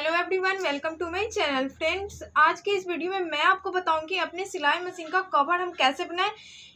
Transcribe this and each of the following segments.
Hello everyone, welcome to my channel. Friends, आज के इस वीडियो में मैं आपको बताऊंगी अपने सिलाई मशीन का कवर हम कैसे बनाएं।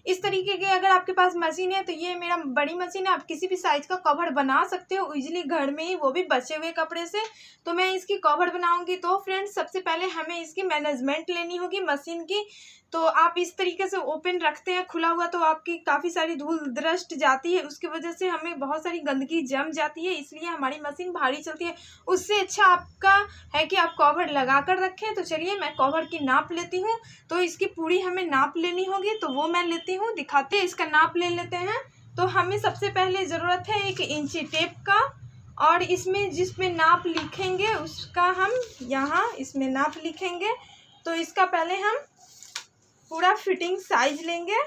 इस तरीके के अगर आपके पास मशीन है तो ये मेरा बड़ी मशीन है, आप किसी भी साइज का कवर बना सकते हो इजीली घर में ही, वो भी बचे हुए कपड़े से। तो मैं इसकी कवर बनाऊंगी। तो फ्रेंड्स, सबसे पहले हमें इसकी मैनेजमेंट लेनी होगी मशीन की। तो आप इस तरीके से ओपन रखते हैं खुला हुआ तो आपकी काफ़ी सारी धूल दृष्ट जाती है, उसकी वजह से हमें बहुत सारी गंदगी जम जाती है, इसलिए हमारी मशीन भारी चलती है। उससे अच्छा आपका है कि आप कवर लगा कर रखें। तो चलिए मैं कवर की नाप लेती हूँ। तो इसकी पूरी हमें नाप लेनी होगी, तो वो मैं लेती हूँ, दिखाते हैं। इसका नाप ले लेते हैं। तो हमें सबसे पहले ज़रूरत है 1 इंची टेप का, और इसमें जिसमें नाप लिखेंगे उसका हम यहाँ इसमें नाप लिखेंगे। तो इसका पहले हम पूरा फिटिंग साइज लेंगे।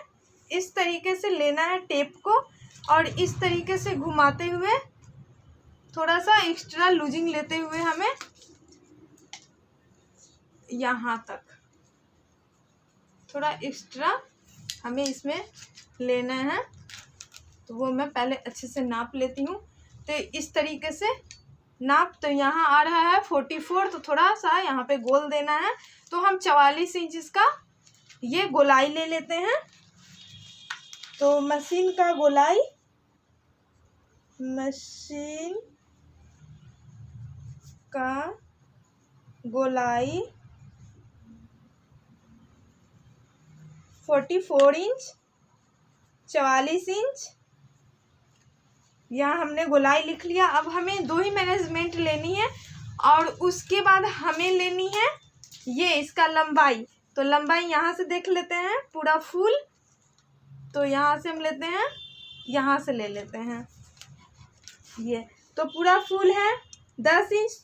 इस तरीके से लेना है टेप को, और इस तरीके से घुमाते हुए थोड़ा सा एक्स्ट्रा लूजिंग लेते हुए हमें यहाँ तक थोड़ा एक्स्ट्रा हमें इसमें लेना है। तो वो मैं पहले अच्छे से नाप लेती हूँ। तो इस तरीके से नाप, तो यहाँ आ रहा है 44, तो थोड़ा सा यहाँ पे गोल देना है। तो हम 44 इंच इसका ये गोलाई ले लेते हैं। तो मशीन का गोलाई, मशीन का गोलाई 44 इंच, 44 इंच, यहाँ हमने गोलाई लिख लिया। अब हमें 2 ही मैनेजमेंट लेनी है, और उसके बाद हमें लेनी है ये इसका लंबाई। तो लंबाई यहाँ से देख लेते हैं पूरा फुल। तो यहाँ से हम लेते हैं, यहाँ से ले लेते हैं ये। तो पूरा फुल है 10 इंच,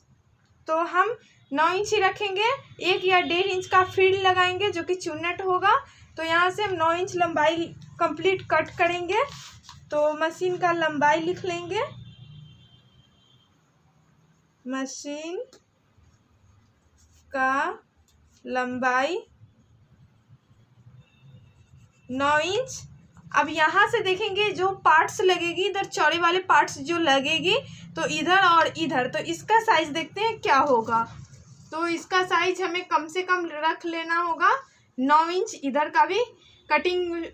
तो हम 9 इंच ही रखेंगे। 1 या 1.5 इंच का फ्रिल लगाएंगे जो कि चुन्नट होगा। तो यहाँ से हम 9 इंच लंबाई कंप्लीट कट करेंगे। तो मशीन का लंबाई लिख लेंगे, मशीन का लंबाई 9 इंच। अब यहाँ से देखेंगे जो पार्ट्स लगेगी, इधर चौड़े वाले पार्ट्स जो लगेगी, तो इधर और इधर, तो इसका साइज देखते हैं क्या होगा। तो इसका साइज हमें कम से कम रख लेना होगा 9 इंच। इधर का भी कटिंग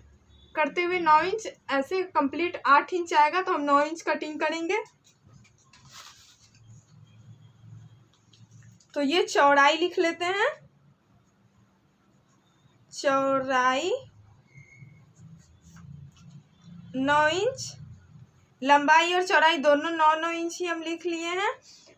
करते हुए 9 इंच, ऐसे कंप्लीट 8 इंच आएगा। तो हम 9 इंच कटिंग करेंगे। तो ये चौड़ाई लिख लेते हैं, चौड़ाई 9 इंच, लंबाई और चौड़ाई दोनों 9-9 इंच ही हम लिख लिए हैं।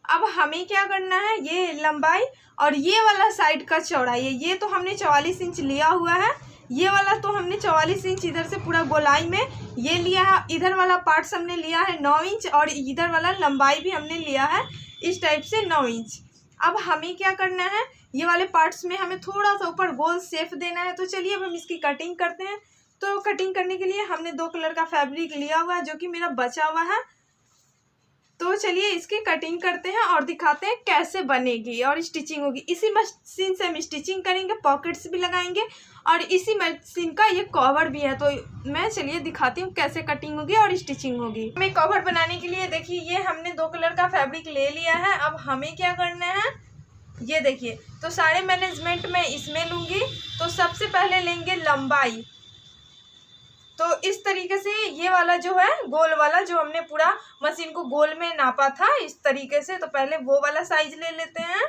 अब हमें क्या करना है, ये लंबाई और ये वाला साइड का चौड़ाई है, ये तो हमने 44 इंच लिया हुआ है। ये वाला तो हमने 44 इंच इधर से पूरा गोलाई में ये लिया है। इधर वाला पार्ट्स हमने लिया है 9 इंच, और इधर वाला लंबाई भी हमने लिया है इस टाइप से 9 इंच। अब हमें क्या करना है, ये वाले पार्ट्स में हमें थोड़ा सा ऊपर गोल शेप देना है। तो चलिए अब हम इसकी कटिंग करते हैं। तो कटिंग करने के लिए हमने 2 कलर का फैब्रिक लिया हुआ है जो कि मेरा बचा हुआ है। तो चलिए इसकी कटिंग करते हैं और दिखाते हैं कैसे बनेगी और स्टिचिंग होगी। इसी मशीन से हम स्टिचिंग करेंगे, पॉकेट्स भी लगाएंगे, और इसी मशीन का ये कवर भी है। तो मैं चलिए दिखाती हूँ कैसे कटिंग होगी और स्टिचिंग होगी। हमें कवर बनाने के लिए देखिए ये हमने 2 कलर का फैब्रिक ले लिया है। अब हमें क्या करना है, ये देखिए। तो सारे मैनेजमेंट मैं इसमें लूँगी। तो सबसे पहले लेंगे लंबाई। तो इस तरीके से ये वाला जो है गोल वाला, जो हमने पूरा मशीन को गोल में नापा था इस तरीके से, तो पहले वो वाला साइज ले लेते हैं।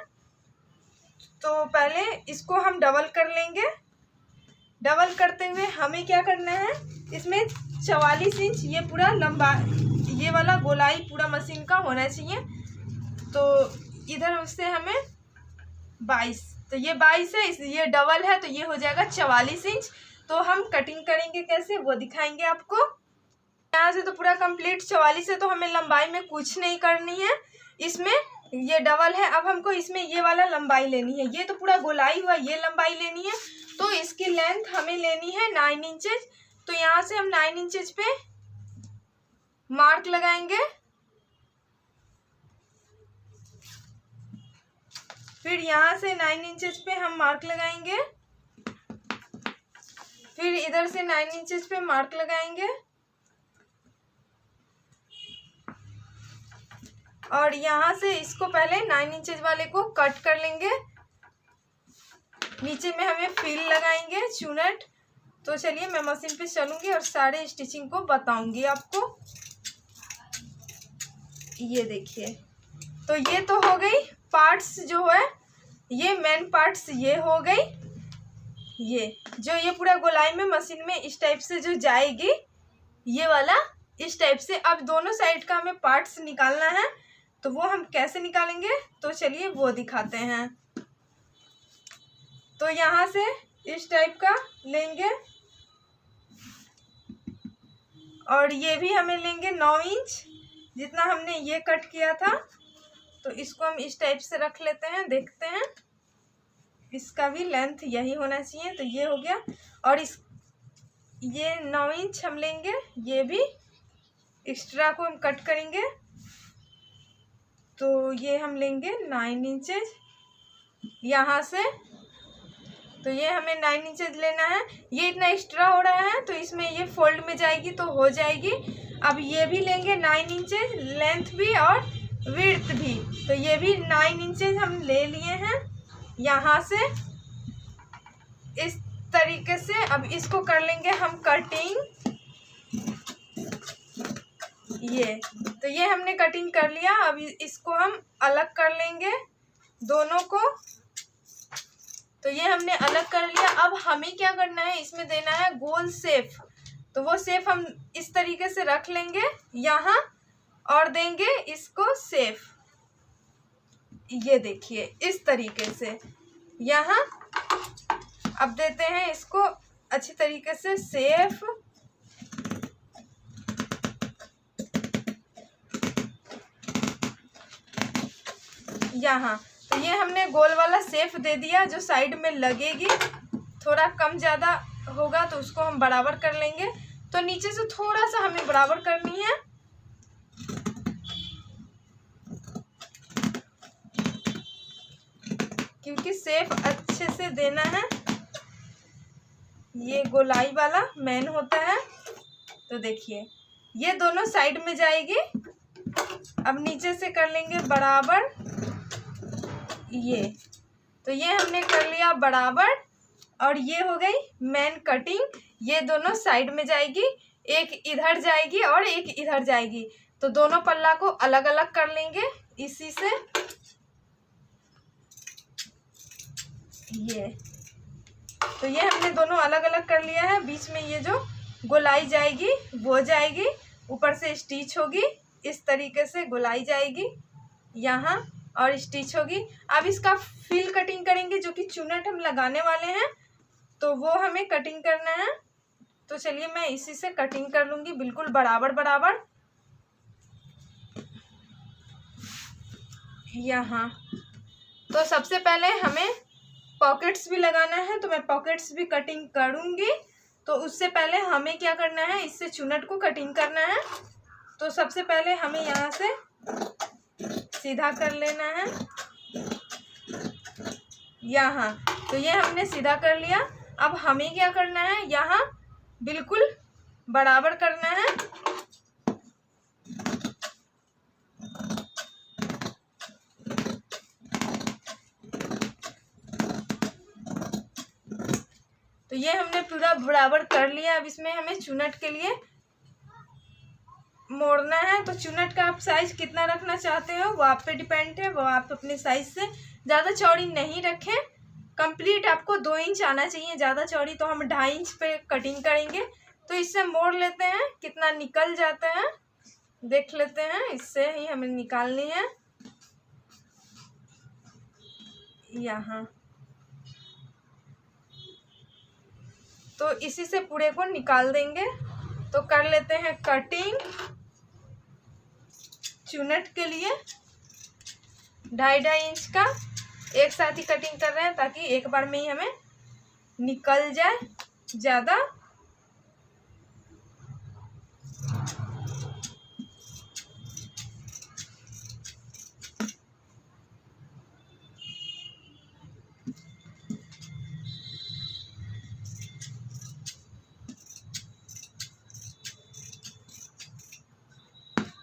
तो पहले इसको हम डबल कर लेंगे। डबल करते हुए हमें क्या करना है, इसमें 44 इंच ये पूरा लंबा, ये वाला गोलाई पूरा मशीन का होना चाहिए। तो इधर उससे हमें 22, तो ये 22 है, ये डबल है, तो ये हो जाएगा 44 इंच। तो हम कटिंग करेंगे कैसे वो दिखाएंगे आपको। यहाँ से तो पूरा कंप्लीट 44 है, तो हमें लंबाई में कुछ नहीं करनी है। इसमें ये डबल है, अब हमको इसमें ये वाला लंबाई लेनी है। ये तो पूरा गोलाई हुआ, ये लंबाई लेनी है। तो इसकी लेंथ हमें लेनी है 9 इंचेस। तो यहाँ से हम 9 इंचेस पे मार्क लगाएंगे। फिर यहाँ से 9 इंचेस पे हम मार्क लगाएंगे। फिर इधर से 9 इंचेस पे मार्क लगाएंगे। और यहाँ से इसको पहले 9 इंचेस वाले को कट कर लेंगे। नीचे में हमें फिल लगाएंगे चुनट। तो चलिए मैं मशीन पे चलूँगी और सारे स्टिचिंग को बताऊँगी आपको। ये देखिए, तो ये तो हो गई पार्ट्स जो है, ये मेन पार्ट्स ये हो गई। ये जो ये पूरा गोलाई में मशीन में इस टाइप से जो जाएगी, ये वाला इस टाइप से। अब दोनों साइड का हमें पार्ट्स निकालना है, तो वो हम कैसे निकालेंगे तो चलिए वो दिखाते हैं। तो यहाँ से इस टाइप का लेंगे और ये भी हमें लेंगे 9 इंच जितना हमने ये कट किया था। तो इसको हम इस टाइप से रख लेते हैं, देखते हैं इसका भी लेंथ यही होना चाहिए। तो ये हो गया। और ये 9 इंच हम लेंगे, ये भी एक्स्ट्रा को हम कट करेंगे। तो ये हम लेंगे 9 इंचेस यहाँ से। तो ये हमें 9 इंचेस लेना है। ये इतना एक्स्ट्रा हो रहा है तो इसमें ये फोल्ड में जाएगी तो हो जाएगी। अब ये भी लेंगे 9 इंचेस, लेंथ भी और विड्थ भी। तो ये भी 9 इंचेस हम ले लिए हैं यहाँ से इस तरीके से। अब इसको कर लेंगे हम कटिंग। ये तो ये हमने कटिंग कर लिया। अब इसको हम अलग कर लेंगे दोनों को। तो ये हमने अलग कर लिया। अब हमें क्या करना है, इसमें देना है गोल शेप। तो वो शेप हम इस तरीके से रख लेंगे यहाँ और देंगे इसको शेप। ये देखिए इस तरीके से यहाँ। अब देते हैं इसको अच्छी तरीके से शेप। यहाँ तो ये हमने गोल वाला शेप दे दिया जो साइड में लगेगी। थोड़ा कम ज़्यादा होगा तो उसको हम बराबर कर लेंगे। तो नीचे से थोड़ा सा हमें बराबर करनी है। क्योंकि शेप अच्छे से देना है, ये गोलाई वाला मेन होता है। तो देखिए ये दोनों साइड में जाएगी। अब नीचे से कर लेंगे बराबर। ये तो ये हमने कर लिया बराबर। और ये हो गई मेन कटिंग। ये दोनों साइड में जाएगी, एक इधर जाएगी और एक इधर जाएगी। तो दोनों पल्ला को अलग अलग कर लेंगे इसी से। ये तो ये हमने दोनों अलग अलग कर लिया है। बीच में ये जो गोलाई जाएगी वो जाएगी, ऊपर से स्टिच होगी इस तरीके से। गोलाई जाएगी यहाँ और स्टिच होगी। अब इसका फिल कटिंग करेंगे जो कि चुनट हम लगाने वाले हैं, तो वो हमें कटिंग करना है। तो चलिए मैं इसी से कटिंग कर लूँगी बिल्कुल बराबर बराबर यहाँ। तो सबसे पहले हमें पॉकेट्स भी लगाना है, तो मैं पॉकेट्स भी कटिंग करूँगी। तो उससे पहले हमें क्या करना है, इससे चुनट को कटिंग करना है। तो सबसे पहले हमें यहाँ से सीधा कर लेना है यहाँ। तो ये हमने सीधा कर लिया। अब हमें क्या करना है, यहाँ बिल्कुल बराबर करना है। तो ये हमने पूरा बराबर कर लिया। अब इसमें हमें चुनट के लिए मोड़ना है। तो चुनट का आप साइज कितना रखना चाहते हो वो आप पे डिपेंड है। वो आप अपने साइज से ज़्यादा चौड़ी नहीं रखें। कंप्लीट आपको 2 इंच आना चाहिए। ज़्यादा चौड़ी तो हम 2.5 इंच पे कटिंग करेंगे। तो इससे मोड़ लेते हैं कितना निकल जाता है, देख लेते हैं। इससे ही हमें निकालनी है यहाँ। तो इसी से पूरे को निकाल देंगे। तो कर लेते हैं कटिंग चुनट के लिए 2.5 इंच का। एक साथ ही कटिंग कर रहे हैं ताकि एक बार में ही हमें निकल जाए ज़्यादा।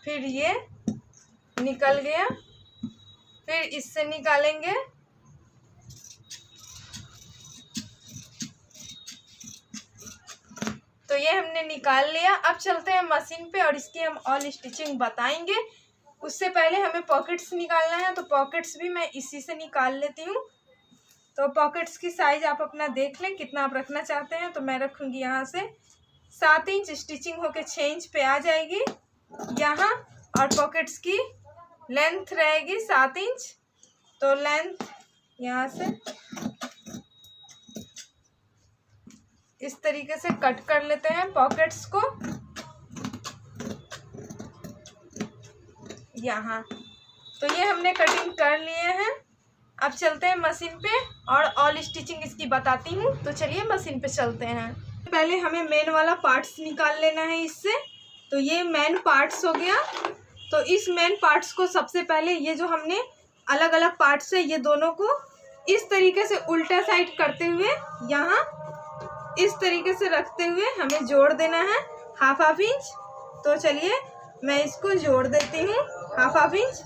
फिर ये निकल गया। फिर इससे निकालेंगे। तो ये हमने निकाल लिया। अब चलते हैं मशीन पे और इसकी हम ऑल स्टिचिंग बताएंगे। उससे पहले हमें पॉकेट्स निकालना है, तो पॉकेट्स भी मैं इसी से निकाल लेती हूँ। तो पॉकेट्स की साइज आप अपना देख लें कितना आप रखना चाहते हैं। तो मैं रखूँगी यहाँ से 7 इंच, स्टिचिंग होके 6 इंच पे आ जाएगी यहाँ। और पॉकेट्स की लेंथ रहेगी 7 इंच। तो लेंथ यहाँ से इस तरीके से कट कर लेते हैं पॉकेट्स को यहाँ। तो ये हमने कटिंग कर लिए हैं। अब चलते हैं मशीन पे और ऑल स्टिचिंग इसकी बताती हूँ। तो चलिए मशीन पे चलते हैं। पहले हमें मेन वाला पार्ट्स निकाल लेना है इससे। तो ये मेन पार्ट्स हो गया। तो इस मेन पार्ट्स को सबसे पहले ये जो हमने अलग अलग पार्ट्स है ये दोनों को इस तरीके से उल्टा साइड करते हुए यहाँ इस तरीके से रखते हुए हमें जोड़ देना है हाफ इंच। तो चलिए मैं इसको जोड़ देती हूँ हाफ इंच।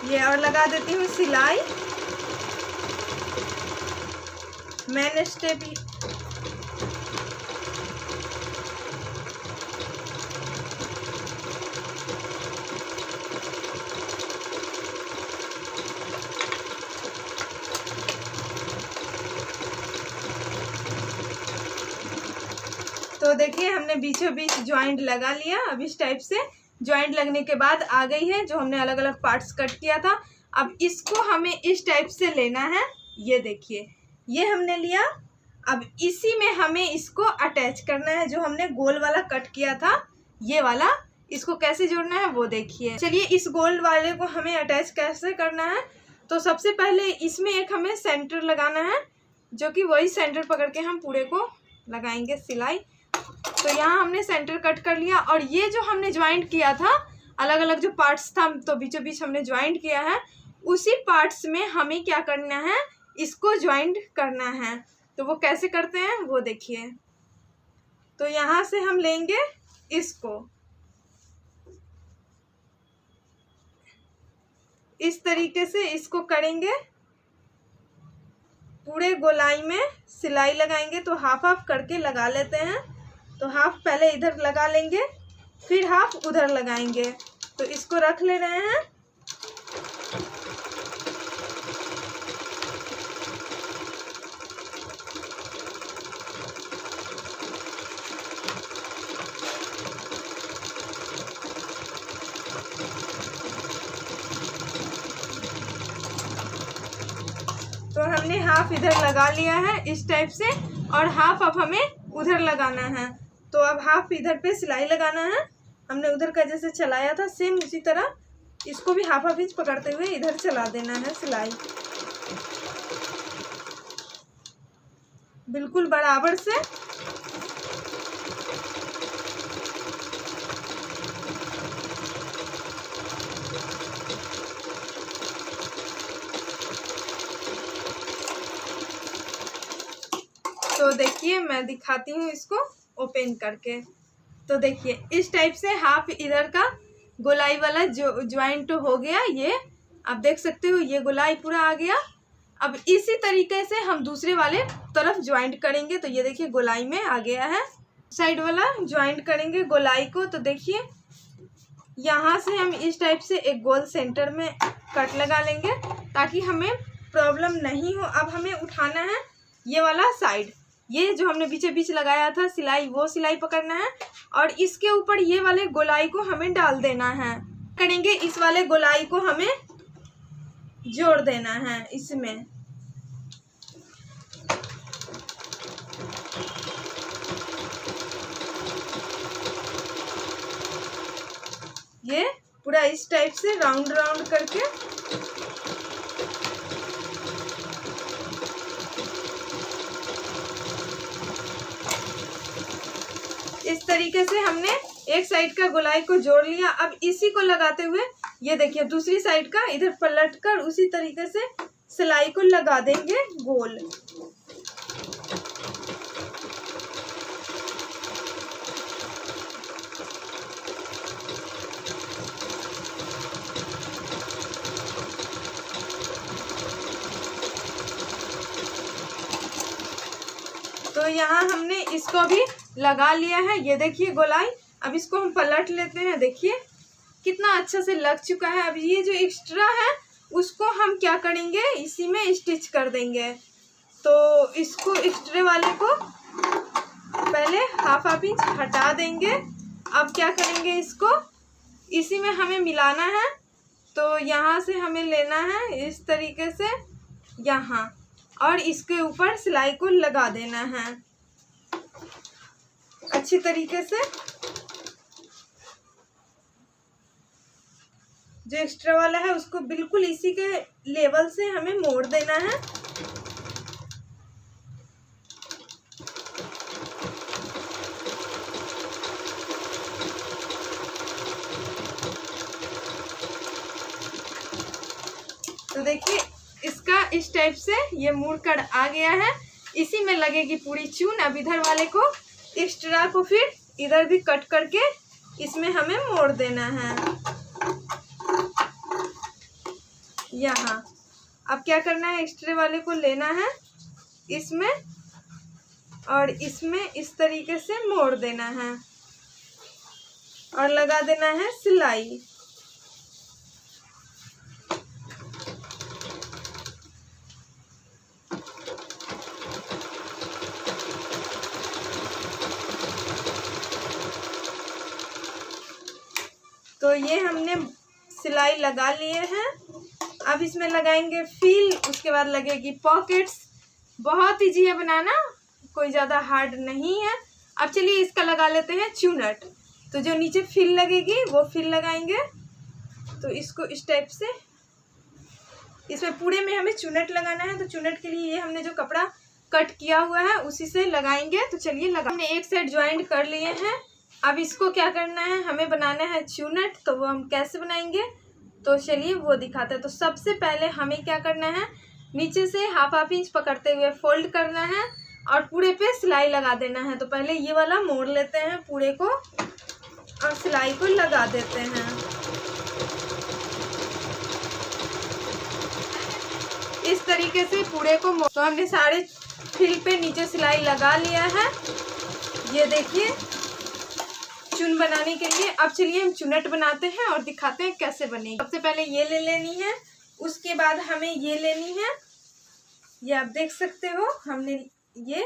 ये और लगा देती हूँ सिलाई। मैन स्टेप तो देखिए हमने बीचों बीच ज्वाइंट लगा लिया। अब इस टाइप से ज्वाइंट लगने के बाद आ गई है जो हमने अलग अलग पार्ट्स कट किया था। अब इसको हमें इस टाइप से लेना है। ये देखिए ये हमने लिया। अब इसी में हमें इसको अटैच करना है जो हमने गोल वाला कट किया था ये वाला। इसको कैसे जोड़ना है वो देखिए। चलिए इस गोल वाले को हमें अटैच कैसे करना है। तो सबसे पहले इसमें एक हमें सेंटर लगाना है जो कि वही सेंटर पकड़ के हम पूरे को लगाएंगे सिलाई। तो यहाँ हमने सेंटर कट कर लिया। और ये जो हमने ज्वाइंट किया था अलग अलग जो पार्ट्स था तो बीचों बीच हमने ज्वाइंट किया है उसी पार्ट्स में हमें क्या करना है इसको ज्वाइंट करना है। तो वो कैसे करते हैं वो देखिए। तो यहाँ से हम लेंगे इसको इस तरीके से इसको करेंगे पूरे गोलाई में सिलाई लगाएंगे। तो हाफ हाफ करके लगा लेते हैं। तो हाफ पहले इधर लगा लेंगे फिर हाफ उधर लगाएंगे। तो इसको रख ले रहे हैं। तो हमने हाफ इधर लगा लिया है इस टाइप से और हाफ अब हमें उधर लगाना है। तो अब हाफ इधर पे सिलाई लगाना है। हमने उधर का जैसे चलाया था सेम उसी तरह इसको भी हाफ इंच पकड़ते हुए इधर चला देना है सिलाई बिल्कुल बराबर से। तो देखिए मैं दिखाती हूँ इसको ओपन करके। तो देखिए इस टाइप से हाफ इधर का गोलाई वाला जो ज्वाइंट हो गया ये आप देख सकते हो ये गोलाई पूरा आ गया। अब इसी तरीके से हम दूसरे वाले तरफ ज्वाइंट करेंगे। तो ये देखिए गोलाई में आ गया है साइड वाला ज्वाइंट करेंगे गोलाई को। तो देखिए यहाँ से हम इस टाइप से एक गोल सेंटर में कट लगा लेंगे ताकि हमें प्रॉब्लम नहीं हो। अब हमें उठाना है ये वाला साइड ये जो हमने बीचे बीच लगाया था सिलाई वो सिलाई पकड़ना है और इसके ऊपर ये वाले गोलाई को हमें डाल देना है। करेंगे इस वाले गोलाई को हमें जोड़ देना है इसमें। ये पूरा इस टाइप से राउंड राउंड करके इस तरीके से हमने एक साइड का गोलाई को जोड़ लिया। अब इसी को लगाते हुए ये देखिए दूसरी साइड का इधर पलट कर उसी तरीके से सिलाई को लगा देंगे गोल। तो यहाँ हमने इसको भी लगा लिया है, ये देखिए गोलाई। अब इसको हम पलट लेते हैं, देखिए कितना अच्छा से लग चुका है। अब ये जो एक्स्ट्रा है उसको हम क्या करेंगे, इसी में स्टिच कर देंगे। तो इसको एक्स्ट्रा वाले को पहले हाफ इंच हटा देंगे। अब क्या करेंगे, इसको इसी में हमें मिलाना है। तो यहाँ से हमें लेना है इस तरीके से यहाँ, और इसके ऊपर सिलाई को लगा देना है अच्छी तरीके से। जो एक्स्ट्रा वाला है उसको बिल्कुल इसी के लेवल से हमें मोड़ देना है। तो देखिए इसका इस टाइप से ये मुड़ कर आ गया है। इसी में लगेगी पूरी चून। अब इधर वाले को एक्स्ट्रा को फिर इधर भी कट करके इसमें हमें मोड़ देना है यहाँ। अब क्या करना है, एक्स्ट्रा वाले को लेना है इसमें और इसमें इस तरीके से मोड़ देना है और लगा देना है सिलाई। तो ये हमने सिलाई लगा लिए हैं। अब इसमें लगाएंगे फील, उसके बाद लगेगी पॉकेट्स। बहुत इजी है बनाना, कोई ज़्यादा हार्ड नहीं है। अब चलिए इसका लगा लेते हैं चूनट। तो जो नीचे फील लगेगी वो फील लगाएंगे। तो इसको इस टाइप से इसमें पूरे में हमें चूनट लगाना है। तो चूनट के लिए ये हमने जो कपड़ा कट किया हुआ है उसी से लगाएंगे। तो चलिए लगा, हमने एक साइड ज्वाइंट कर लिए हैं। अब इसको क्या करना है, हमें बनाना है चूनट। तो वो हम कैसे बनाएंगे, तो चलिए वो दिखाते हैं। तो सबसे पहले हमें क्या करना है, नीचे से हाफ इंच पकड़ते हुए फोल्ड करना है और पूरे पे सिलाई लगा देना है। तो पहले ये वाला मोड़ लेते हैं पूरे को और सिलाई को लगा देते हैं इस तरीके से पूरे को। तो हमने सारे फिल पे नीचे सिलाई लगा लिया है, ये देखिए चून बनाने के लिए। अब चलिए हम चुनट बनाते हैं और दिखाते हैं कैसे बनेगी। सबसे पहले ये ले लेनी है, उसके बाद हमें ये लेनी है, ये आप देख सकते हो हमने ये।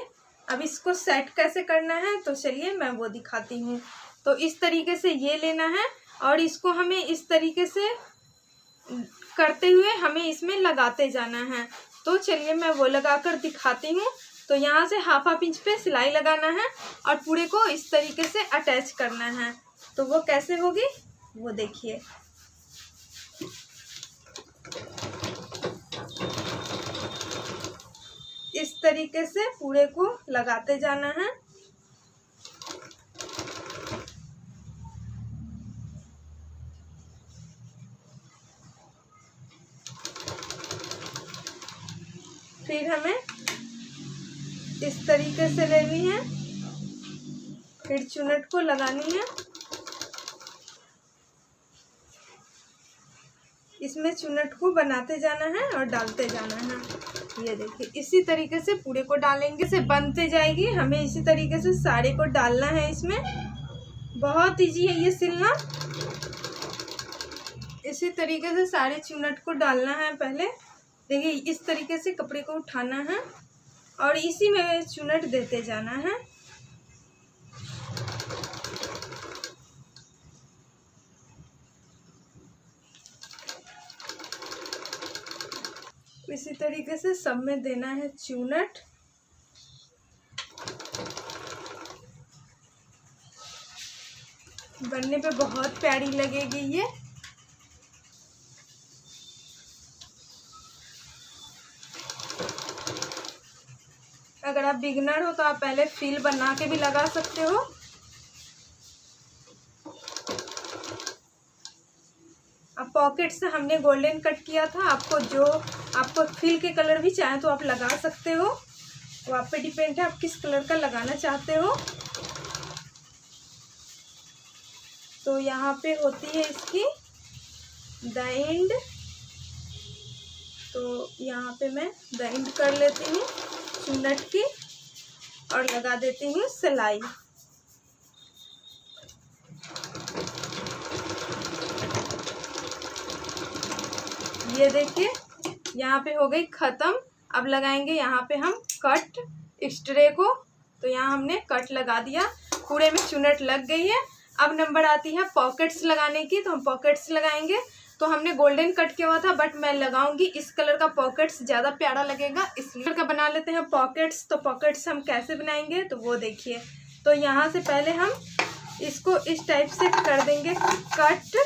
अब इसको सेट कैसे करना है तो चलिए मैं वो दिखाती हूँ। तो इस तरीके से ये लेना है और इसको हमें इस तरीके से करते हुए हमें इसमें लगाते जाना है। तो चलिए मैं वो लगा कर दिखाती हूँ। तो यहाँ से हाफ इंच पे सिलाई लगाना है और पूरे को इस तरीके से अटैच करना है। तो वो कैसे होगी वो देखिए। इस तरीके से पूरे को लगाते जाना है। फिर हमें इस तरीके से लेनी है, फिर चुनट को लगानी है। इसमें चुनट को बनाते जाना है और डालते जाना है। ये देखिए इसी तरीके से पूरे को डालेंगे, से बनते जाएगी। हमें इसी तरीके से सारे को डालना है इसमें। बहुत इजी है ये सिलना। इसी तरीके से सारे चुनट को डालना है। पहले देखिए इस तरीके से कपड़े को उठाना है और इसी में चुनट देते जाना है। इसी तरीके से सब में देना है चुनट। बनने पे बहुत प्यारी लगेगी ये। अगर आप बिगनर हो तो आप पहले फील बना के भी लगा सकते हो। अब पॉकेट से हमने गोल्डन कट किया था। आपको फील के कलर भी चाहे तो आप लगा सकते हो, वो आप पे डिपेंड है आप किस कलर का लगाना चाहते हो। तो यहाँ पे होती है इसकी द एंड। तो यहाँ पे मैं द एंड कर लेती हूँ चुनट की। और लगा देती हूँ सिलाई। ये देखिए यहाँ पे हो गई ख़त्म। अब लगाएंगे यहाँ पे हम कट एक्स्ट्रे को। तो यहाँ हमने कट लगा दिया, पूरे में चुनट लग गई है। अब नंबर आती है पॉकेट्स लगाने की, तो हम पॉकेट्स लगाएंगे। तो हमने गोल्डन कट किया हुआ था, बट मैं लगाऊंगी इस कलर का पॉकेट्स, ज़्यादा प्यारा लगेगा इसलिए का बना लेते हैं पॉकेट्स। तो पॉकेट्स हम कैसे बनाएंगे तो वो देखिए। तो यहाँ से पहले हम इसको इस टाइप से कर देंगे कट।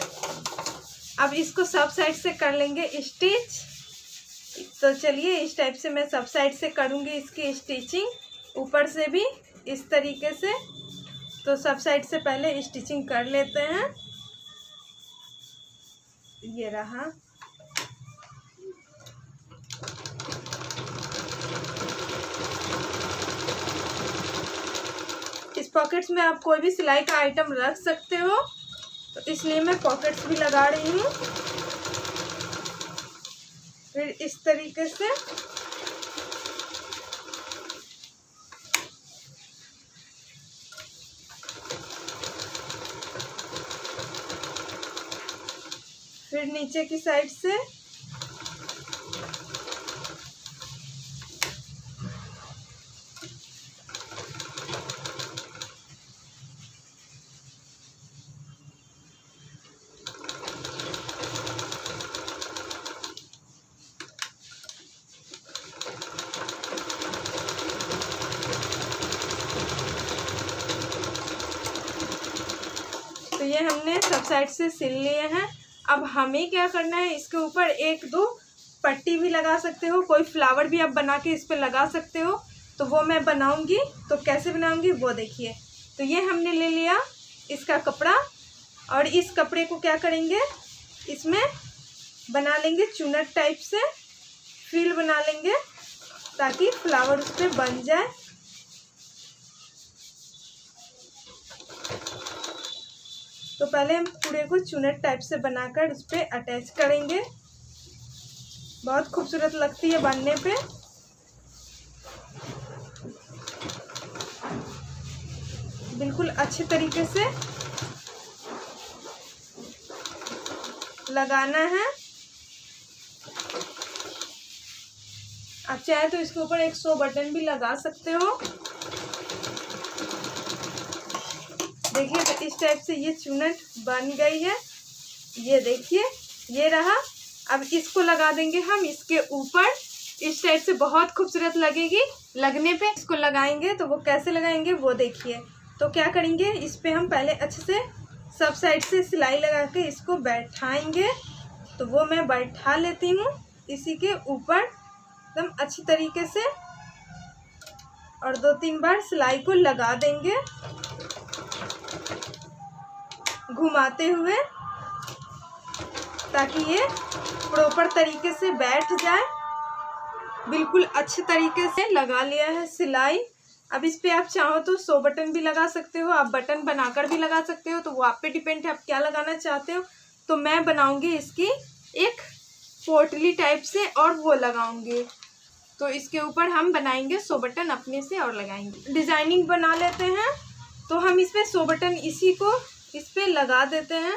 अब इसको सब साइड से कर लेंगे स्टिच। तो चलिए इस टाइप से मैं सब साइड से करूँगी इसकी स्टिचिंग, ऊपर से भी इस तरीके से। तो सब साइड से पहले स्टिचिंग कर लेते हैं। ये रहा। इस पॉकेट्स में आप कोई भी सिलाई का आइटम रख सकते हो, तो इसलिए मैं पॉकेट्स भी लगा रही हूँ। फिर इस तरीके से फिर नीचे की साइड से तो ये हमने सब साइड से सिल लिए हैं। अब हमें क्या करना है, इसके ऊपर एक दो पट्टी भी लगा सकते हो, कोई फ्लावर भी आप बना के इस पर लगा सकते हो। तो वो मैं बनाऊंगी, तो कैसे बनाऊंगी वो देखिए। तो ये हमने ले लिया इसका कपड़ा, और इस कपड़े को क्या करेंगे, इसमें बना लेंगे चुनट टाइप से, फील बना लेंगे ताकि फ्लावर उस पर बन जाए। तो पहले हम पूरे को चुनट टाइप से बनाकर उस पर अटैच करेंगे। बहुत खूबसूरत लगती है बनने पे। बिल्कुल अच्छे तरीके से लगाना है। आप चाहे तो इसके ऊपर एक 100 बटन भी लगा सकते हो। देखिए तो इस टाइप से ये चुनट बन गई है। ये देखिए ये रहा। अब इसको लगा देंगे हम इसके ऊपर, इस टाइप से बहुत खूबसूरत लगेगी लगने पे। इसको लगाएंगे तो वो कैसे लगाएंगे वो देखिए। तो क्या करेंगे, इस पे हम पहले अच्छे से सब साइड से सिलाई लगा के इसको बैठाएंगे। तो वो मैं बैठा लेती हूँ इसी के ऊपर एकदम अच्छी तरीके से, और 2-3 बार सिलाई को लगा देंगे घुमाते हुए, ताकि ये प्रॉपर तरीके से बैठ जाए। बिल्कुल अच्छे तरीके से लगा लिया है सिलाई। अब इस पे आप चाहो तो 100 बटन भी लगा सकते हो, आप बटन बनाकर भी लगा सकते हो। तो वो आप पे डिपेंड है आप क्या लगाना चाहते हो। तो मैं बनाऊंगी इसकी एक पोटली टाइप से और वो लगाऊंगी। तो इसके ऊपर हम बनाएंगे 100 बटन अपने से और लगाएंगे। डिजाइनिंग बना लेते हैं। तो हम इस पे 100 बटन इसी को इस पे लगा देते हैं।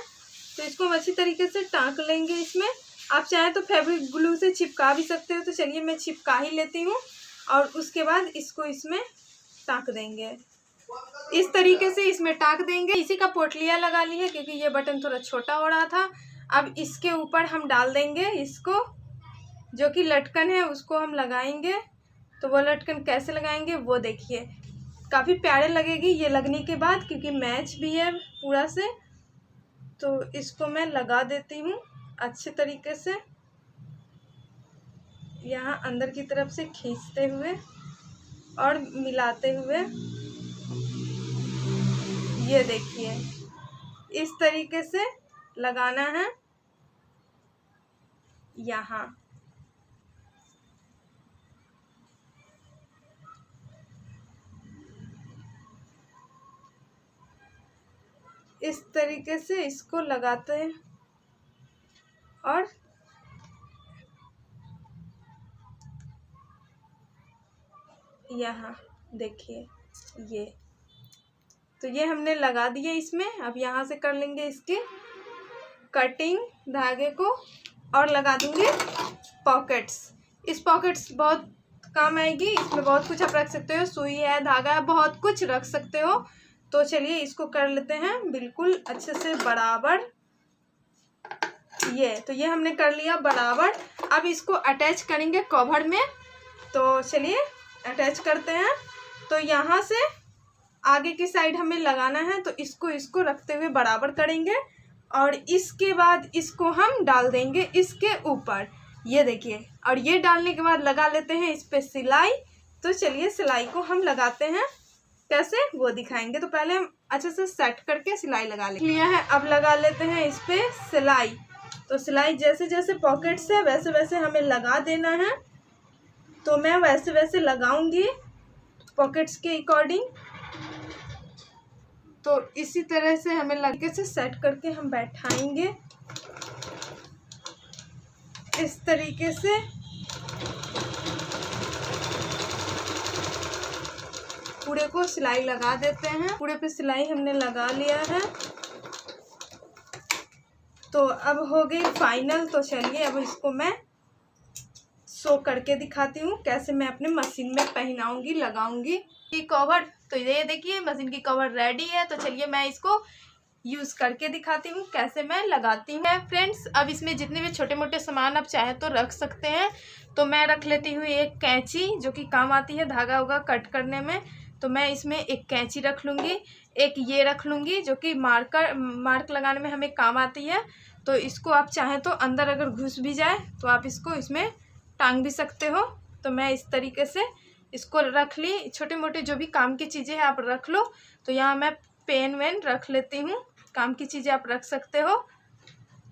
तो इसको हम अच्छी तरीके से टाँक लेंगे। इसमें आप चाहें तो फैब्रिक ग्लू से चिपका भी सकते हो। तो चलिए मैं चिपका ही लेती हूँ, और उसके बाद इसको इसमें टाँक देंगे। इस तरीके से इसमें टाँक देंगे। इसी का पोटलिया लगा ली है क्योंकि ये बटन थोड़ा छोटा हो रहा था। अब इसके ऊपर हम डाल देंगे इसको, जो कि लटकन है उसको हम लगाएंगे। तो वो लटकन कैसे लगाएंगे वो देखिए। काफ़ी प्यारे लगेगी ये लगने के बाद, क्योंकि मैच भी है पूरा से। तो इसको मैं लगा देती हूँ अच्छे तरीके से, यहाँ अंदर की तरफ से खींचते हुए और मिलाते हुए। ये देखिए इस तरीके से लगाना है यहाँ। इस तरीके से इसको लगाते हैं और यहाँ देखिए ये, तो ये हमने लगा दिए इसमें। अब यहाँ से कर लेंगे इसकी कटिंग धागे को और लगा दूंगी पॉकेट्स। इस पॉकेट्स बहुत काम आएगी, इसमें बहुत कुछ आप रख सकते हो, सुई है, धागा है, बहुत कुछ रख सकते हो। तो चलिए इसको कर लेते हैं बिल्कुल अच्छे से बराबर। तो ये हमने कर लिया बराबर। अब इसको अटैच करेंगे कवर में, तो चलिए अटैच करते हैं। तो यहाँ से आगे की साइड हमें लगाना है, तो इसको रखते हुए बराबर करेंगे और इसके बाद इसको हम डाल देंगे इसके ऊपर, ये देखिए। और ये डालने के बाद लगा लेते हैं इस पे सिलाई। तो चलिए सिलाई को हम लगाते हैं, कैसे वो दिखाएंगे। तो पहले हम अच्छे से सेट करके सिलाई लगा लिया है। अब लगा लेते हैं इस पे सिलाई। तो सिलाई जैसे जैसे पॉकेट्स है वैसे वैसे हमें लगा देना है। तो मैं वैसे वैसे लगाऊंगी पॉकेट्स के अकॉर्डिंग। तो इसी तरह से हमें लगे से सेट करके हम बैठाएंगे इस तरीके से। पूरे को सिलाई लगा देते हैं। पूरे पे सिलाई हमने लगा लिया है। तो अब हो गई फाइनल। तो चलिए अब इसको मैं शो करके दिखाती हूँ कैसे मैं अपने मशीन में पहनाऊंगी, लगाऊंगी की कवर। तो ये देखिए मशीन की कवर रेडी है। तो चलिए मैं इसको यूज़ करके दिखाती हूँ कैसे मैं लगाती हूँ। फ्रेंड्स अब इसमें जितने भी छोटे मोटे सामान आप चाहे तो रख सकते हैं। तो मैं रख लेती हूँ एक कैंची, जो कि काम आती है धागा होगा कट करने में। तो मैं इसमें एक कैंची रख लूँगी, एक ये रख लूँगी जो कि मार्क लगाने में हमें काम आती है। तो इसको आप चाहें तो अंदर अगर घुस भी जाए तो आप इसको इसमें टांग भी सकते हो। तो मैं इस तरीके से इसको रख ली। छोटे मोटे जो भी काम की चीज़ें हैं आप रख लो। तो यहाँ मैं पेन वेन रख लेती हूँ, काम की चीज़ें आप रख सकते हो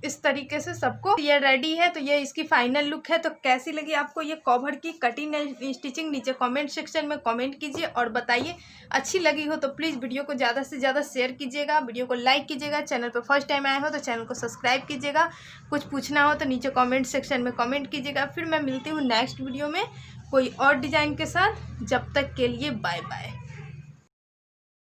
इस तरीके से सबको। ये रेडी है। तो ये इसकी फाइनल लुक है। तो कैसी लगी आपको ये कवर की कटिंग एंड स्टिचिंग, नीचे कमेंट सेक्शन में कमेंट कीजिए और बताइए। अच्छी लगी हो तो प्लीज़ वीडियो को ज़्यादा से ज़्यादा शेयर कीजिएगा, वीडियो को लाइक कीजिएगा। चैनल पर फर्स्ट टाइम आए हो तो चैनल को सब्सक्राइब कीजिएगा। कुछ पूछना हो तो नीचे कॉमेंट सेक्शन में कॉमेंट कीजिएगा। फिर मैं मिलती हूँ नेक्स्ट वीडियो में कोई और डिज़ाइन के साथ। जब तक के लिए बाय बाय।